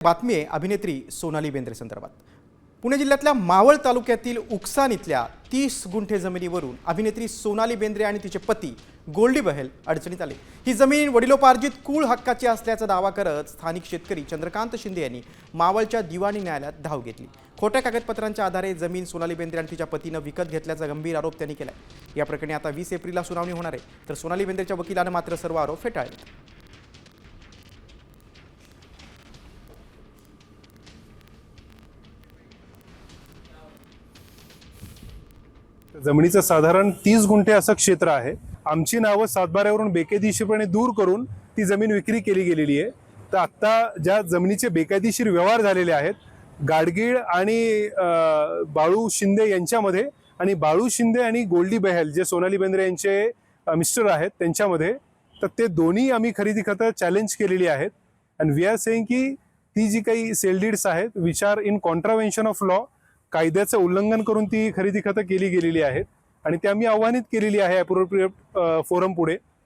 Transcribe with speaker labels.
Speaker 1: बातमी आहे अभिनेत्री सोनाली बेंद्रे संदर्भात। पुणे जिल्ह्यातल्या मावळ तालुक्यातील उकसान इथल्या 30 गुंठे जमिनीवरून अभिनेत्री सोनाली बेंद्रे आणि तिचे पती गोल्डी बहल अडचणीत आले। ही जमीन वडिलोपार्जित कुळ हक्काची असल्याचा दावा करत स्थानिक शेतकरी चंद्रकांत शिंदे यांनी मावळच्या दिवाणी न्यायालयात धाव घेतली। खोट्या कागदपत्रांच्या आधारे जमीन सोनाली बेंद्रे आणि तिच्या पतीने विकत घेतल्याचा गंभीर आरोप त्यांनी केलाय। या प्रकरणी आता 20 एप्रिलला सुनावणी होणार आहे, तर सोनाली बेंद्रेच्या वकिलाने मात्र सर्व आरोप फेटाळले।
Speaker 2: जमिनीचं साधारण 30 गुंठे असं क्षेत्र आहे। आमची नावं सातबाऱ्यावरून बेकायदेशीरपणे दूर करून ती जमीन विक्री केली गेलेली आहे। तर आता ज्या जमिनीचे बेकायदेशीर व्यवहार झालेले आहेत गाडगीळ आणि बाळू शिंदे यांच्यामध्ये, आणि बाळू शिंदे आणि गोल्डी बहल जे सोनाली बेंद्रे यांचे मिस्टर आहेत त्यांच्यामध्ये, तर ते दोन्ही आम्ही खरेदी खतं चॅलेंज केलेली आहेत। अँड वी आर सेइंग की ती जी काही सेल डीड्स आहेत which are in contravention of law, कायद्याचं उल्लंघन करून ती खरेदी खतं केली गेलेली आहेत आणि ती आम्ही आव्हानित केलेली आहे अप्रोप्रिएट फोरम पुढे।